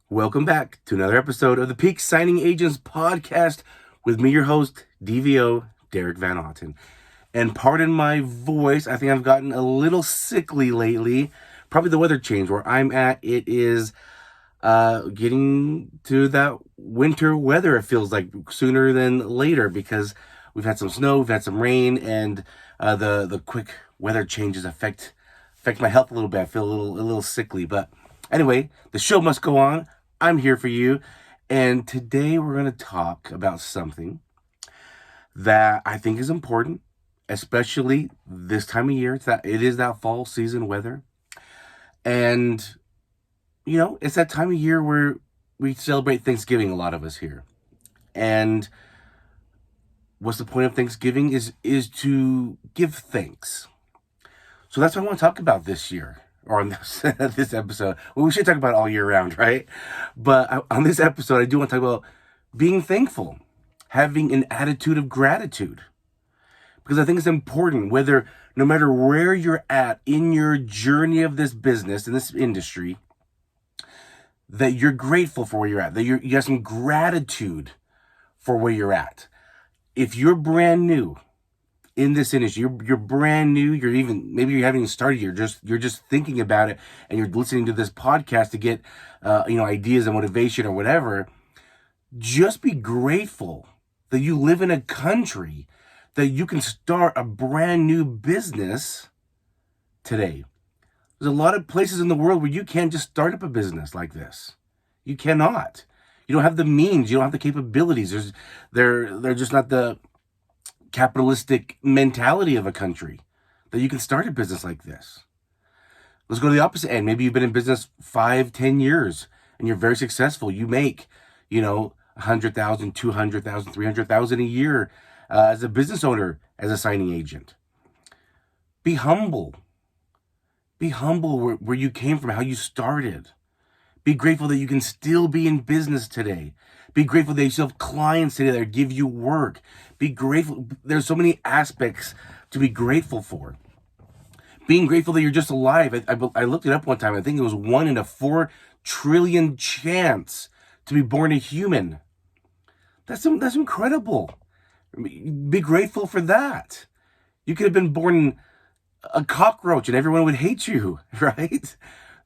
Welcome back to another episode of the Peak Signing Agents podcast with me, your host, DVO, Derek Van Otten. And pardon my voice, I think I've gotten a little sickly lately. Probably the weather change where I'm at. It is getting to that winter weather, it feels like, sooner than later, because we've had some snow, we've had some rain, and the quick weather changes affect my health a little bit. I feel a little sickly, but anyway, the show must go on. I'm here for you, and today we're going to talk about something that I think is important, especially this time of year. It is that fall season weather, and it's that time of year where we celebrate Thanksgiving. A lot of us here, and what's the point of Thanksgiving? Is to give thanks. So that's what I want to talk about this year, or on this episode. Well, we should talk about it all year round, right? But on this episode, I do want to talk about being thankful, having an attitude of gratitude. Because I think it's important, no matter where you're at in your journey of this business, in this industry, that you're grateful for where you're at, that you have some gratitude for where you're at. If you're brand new in this industry, you're brand new, maybe you haven't even started, you're just thinking about it, and you're listening to this podcast to get ideas and motivation or whatever, just be grateful that you live in a country that you can start a brand new business today. There's a lot of places in the world where you can't just start up a business like this. You cannot. You don't have the means. You don't have the capabilities. They're just not the capitalistic mentality of a country that you can start a business like this. Let's go to the opposite end. Maybe you've been in business 5-10 years and you're very successful. You make, 100,000, 200,000, 300,000 a year as a business owner, as a signing agent. Be humble. Be humble where you came from, how you started. Be grateful that you can still be in business today. Be grateful that you still have clients today that give you work. Be grateful. There's so many aspects to be grateful for. Being grateful that you're just alive. I looked it up one time. I think it was 1 in a 4 trillion chance to be born a human. That's incredible. Be grateful for that. You could have been born a cockroach and everyone would hate you, right?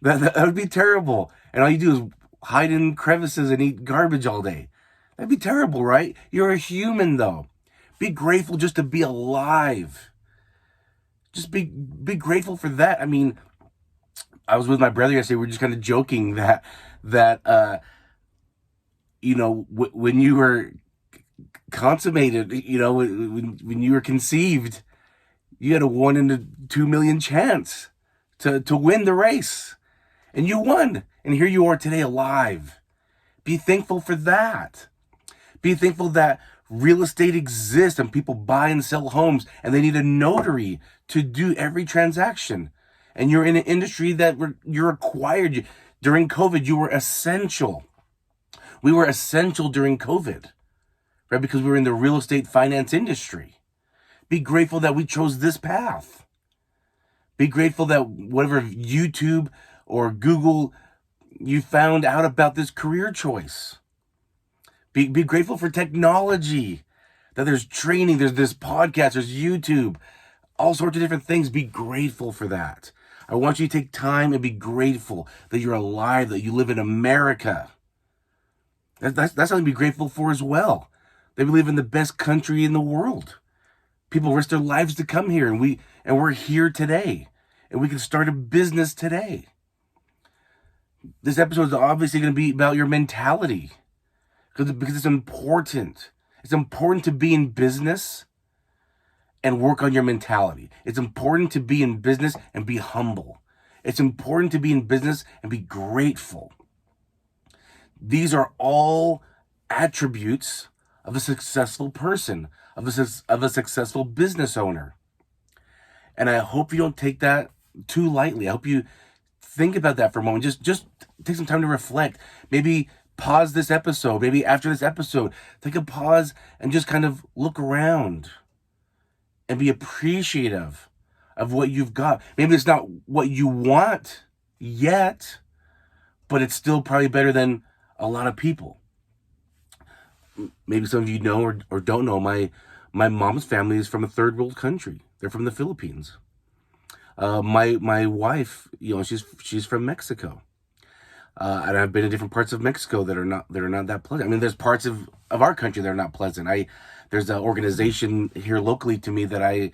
That would be terrible. And all you do is hide in crevices and eat garbage all day. That'd be terrible, right? You're a human, though. Be grateful just to be alive. Just be grateful for that. I mean, I was with my brother yesterday. We were just kind of joking that when you were consummated, when you were conceived, you had a 1 in a 2 million chance to win the race. And you won. And here you are today alive. Be thankful for that. Be thankful that real estate exists and people buy and sell homes and they need a notary to do every transaction. And you're in an industry that you're required. During COVID, you were essential. We were essential during COVID, right? Because we were in the real estate finance industry. Be grateful that we chose this path. Be grateful that whatever YouTube or Google you found out about this career choice. Be grateful for technology, that there's training, there's this podcast, there's YouTube, all sorts of different things. Be grateful for that. I want you to take time and be grateful that you're alive, that you live in America. That's something to be grateful for as well. That we live in the best country in the world. People risk their lives to come here, and we're here today, and we can start a business today. This episode is obviously going to be about your mentality, because it's important. It's important to be in business and work on your mentality. It's important to be in business and be humble. It's important to be in business and be grateful. These are all attributes of a successful person, of a successful business owner. And I hope you don't take that too lightly. I hope you think about that for a moment. Just take some time to reflect. Maybe pause this episode. Maybe after this episode, take a pause and just kind of look around and be appreciative of what you've got. Maybe it's not what you want yet, but it's still probably better than a lot of people. Maybe some of you know or don't know, my mom's family is from a third world country. They're from the Philippines. My wife, she's from Mexico. And I've been in different parts of Mexico that are not that pleasant. I mean, there's parts of our country that are not pleasant. There's an organization here locally to me that I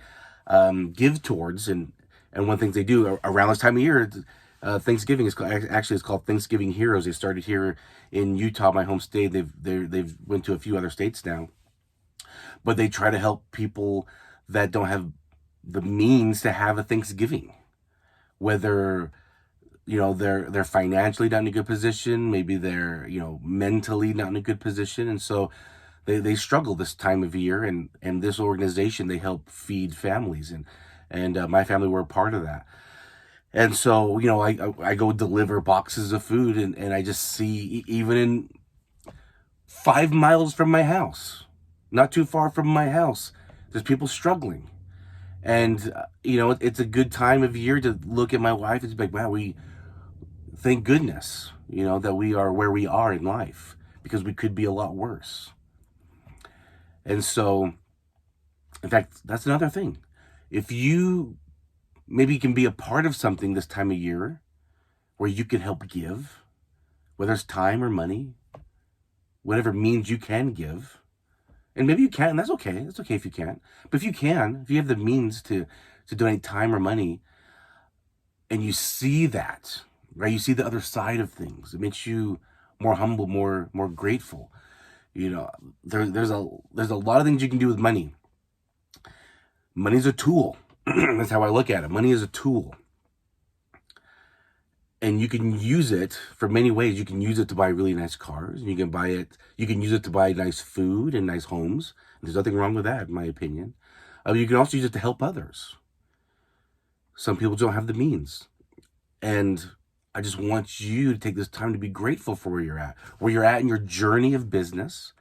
give towards, and one of the things they do around this time of year, Thanksgiving is it's called Thanksgiving Heroes. They started here in Utah, my home state. They've went to a few other states now, but they try to help people that don't have the means to have a Thanksgiving, whether they're financially not in a good position, maybe they're mentally not in a good position, and so they struggle this time of year. And this organization, they help feed families, and my family were a part of that. And so I go deliver boxes of food, and I just see, even in 5 miles from my house, not too far from my house, there's people struggling. And it's a good time of year to look at my wife and be like, wow, thank goodness, that we are where we are in life, because we could be a lot worse. And so, in fact, that's another thing. If you maybe can be a part of something this time of year where you can help give, whether it's time or money, whatever means you can give, and maybe you can't, that's okay. It's okay if you can't. But if you have the means to donate time or money, and you see that, right? You see the other side of things. It makes you more humble, more grateful. There's a lot of things you can do with money. Money's a tool. That's how I look at it. Money is a tool. And you can use it for many ways. You can use it to buy really nice cars. You can use it to buy nice food and nice homes. There's nothing wrong with that, in my opinion. You can also use it to help others. Some people don't have the means. And I just want you to take this time to be grateful for where you're at in your journey of business.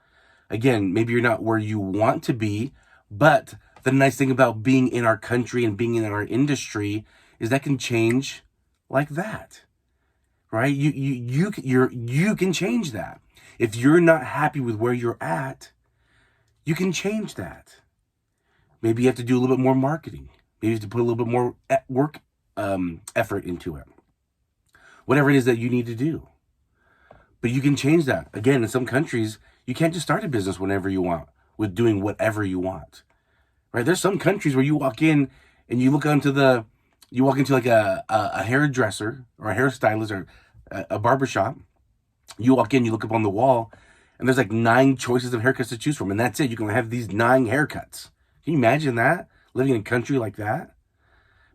Again, maybe you're not where you want to be, but the nice thing about being in our country and being in our industry is that can change like that, right? You can change that. If you're not happy with where you're at, you can change that. Maybe you have to do a little bit more marketing. Maybe you have to put a little bit more work effort into it. Whatever it is that you need to do. But you can change that. Again, in some countries, you can't just start a business whenever you want with doing whatever you want. Right? There's some countries where you walk in and you walk into like a hairdresser or a hairstylist or a barbershop. You walk in, you look up on the wall, and there's like 9 choices of haircuts to choose from, and that's it. You can have these 9 haircuts. Can you imagine that? Living in a country like that?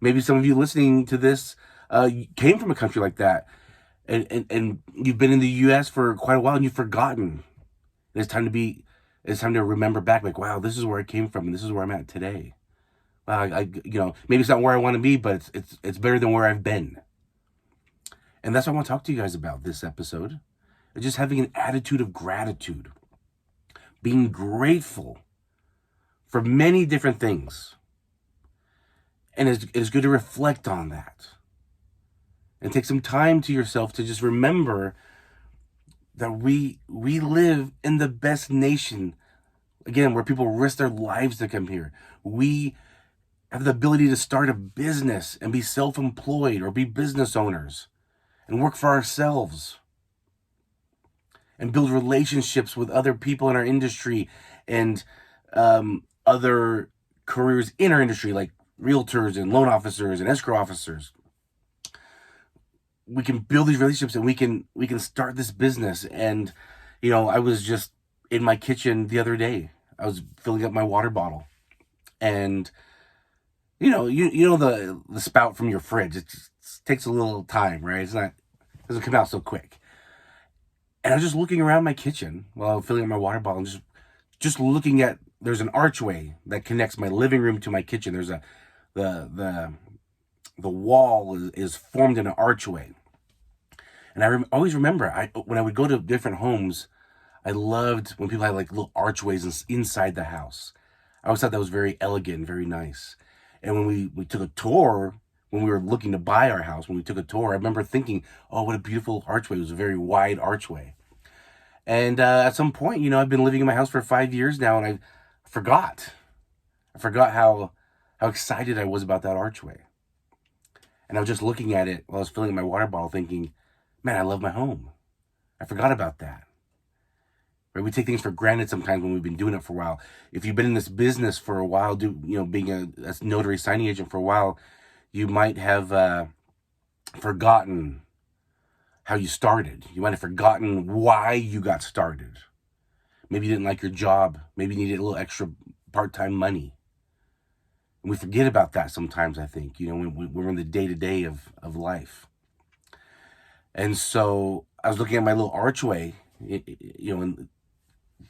Maybe some of you listening to this came from a country like that, and you've been in the U.S. for quite a while, and you've forgotten. It's time to remember back, like, wow, this is where I came from, and this is where I'm at today. Wow, maybe it's not where I want to be, but it's better than where I've been. And that's what I want to talk to you guys about this episode. It's just having an attitude of gratitude, being grateful for many different things. And it's good to reflect on that. And take some time to yourself to just remember that we live in the best nation, again, where people risk their lives to come here. We have the ability to start a business and be self-employed or be business owners and work for ourselves and build relationships with other people in our industry and other careers in our industry, like realtors and loan officers and escrow officers. We can build these relationships and we can start this business. And I was just in my kitchen the other day. I was filling up my water bottle, and the spout from your fridge, it just takes a little time, right? It doesn't come out so quick. And I was just looking around my kitchen while I was filling up my water bottle, and just looking at, there's an archway that connects my living room to my kitchen. There's the wall is formed in an archway. And I always remember, when I would go to different homes, I loved when people had like little archways inside the house. I always thought that was very elegant and very nice. And when we took a tour, when we were looking to buy our house, when we took a tour, I remember thinking, oh, what a beautiful archway. It was a very wide archway. And at some point, I've been living in my house for 5 years now, and I forgot. I forgot how excited I was about that archway. And I was just looking at it while I was filling my water bottle, thinking, man, I love my home. I forgot about that. Right? We take things for granted sometimes when we've been doing it for a while. If you've been in this business for a while, being a notary signing agent for a while, you might have forgotten how you started. You might have forgotten why you got started. Maybe you didn't like your job. Maybe you needed a little extra part-time money. And we forget about that sometimes, I think, when we're in the day-to-day of life. And so I was looking at my little archway,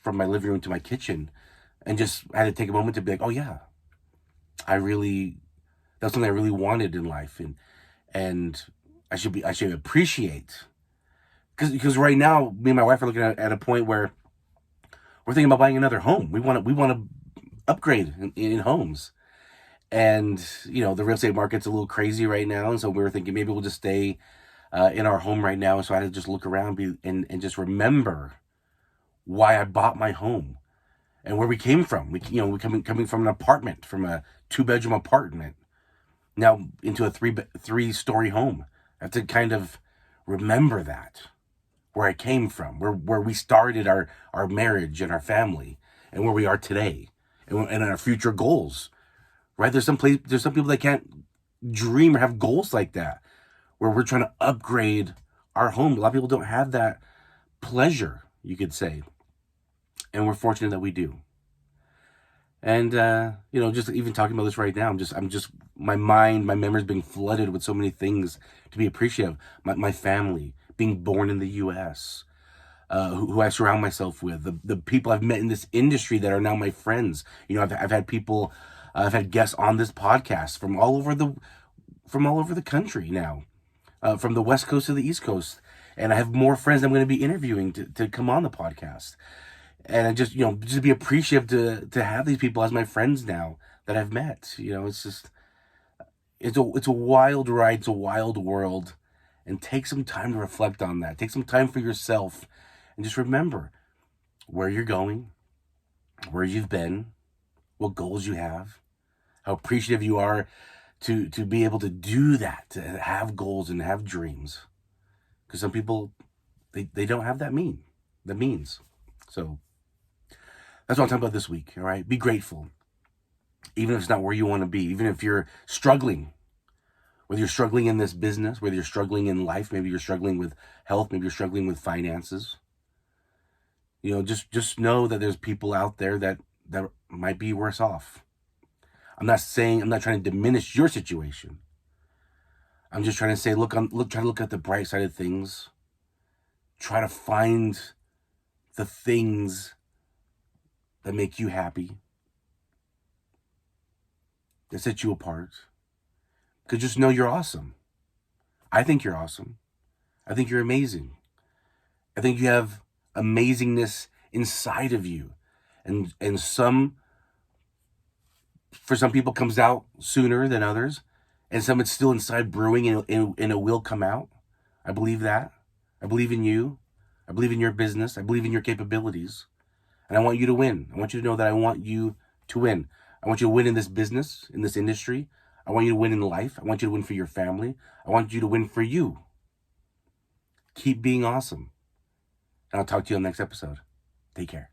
from my living room to my kitchen, and just had to take a moment to be like, oh yeah, that's something I really wanted in life. And I should appreciate, because right now, me and my wife are looking at a point where we're thinking about buying another home. We want to upgrade in homes. And, the real estate market's a little crazy right now. And so we were thinking maybe we'll just stay in our home right now. And so I had to just look around and just remember why I bought my home and where we came from. We coming from an apartment, from a 2-bedroom apartment, now into a three-story home. I have to kind of remember that, where I came from, where we started our marriage and our family, and where we are today, and our future goals. Right? There's some people that can't dream or have goals like that, where we're trying to upgrade our home. A lot of people don't have that pleasure, you could say, and we're fortunate that we do. And just even talking about this right now, I'm just my memories being flooded with so many things to be appreciative. My family, being born in the U.S., who I surround myself with, the people I've met in this industry that are now my friends. I've had people, I've had guests on this podcast from all over the country now, from the West Coast to the East Coast, and I have more friends I'm going to be interviewing to come on the podcast. And I just be appreciative to have these people as my friends now that I've met. It's a wild ride, it's a wild world, and take some time to reflect on that. Take some time for yourself, and just remember where you're going, where you've been, what goals you have, how appreciative you are to be able to do that, to have goals and have dreams. Because some people, they don't have that means. So that's what I'm talking about this week, all right? Be grateful. Even if it's not where you want to be, even if you're struggling, whether you're struggling in this business, whether you're struggling in life, maybe you're struggling with health, maybe you're struggling with finances. Just know that there's people out there that might be worse off. I'm not trying to diminish your situation. I'm just trying to say, try to look at the bright side of things. Try to find the things that make you happy, that set you apart. Because just know you're awesome. I think you're awesome. I think you're amazing. I think you have amazingness inside of you. And for some people comes out sooner than others. And some it's still inside brewing and it will come out. I believe that. I believe in you. I believe in your business. I believe in your capabilities. And I want you to win. I want you to know that I want you to win. I want you to win in this business, in this industry. I want you to win in life. I want you to win for your family. I want you to win for you. Keep being awesome. And I'll talk to you on the next episode. Take care.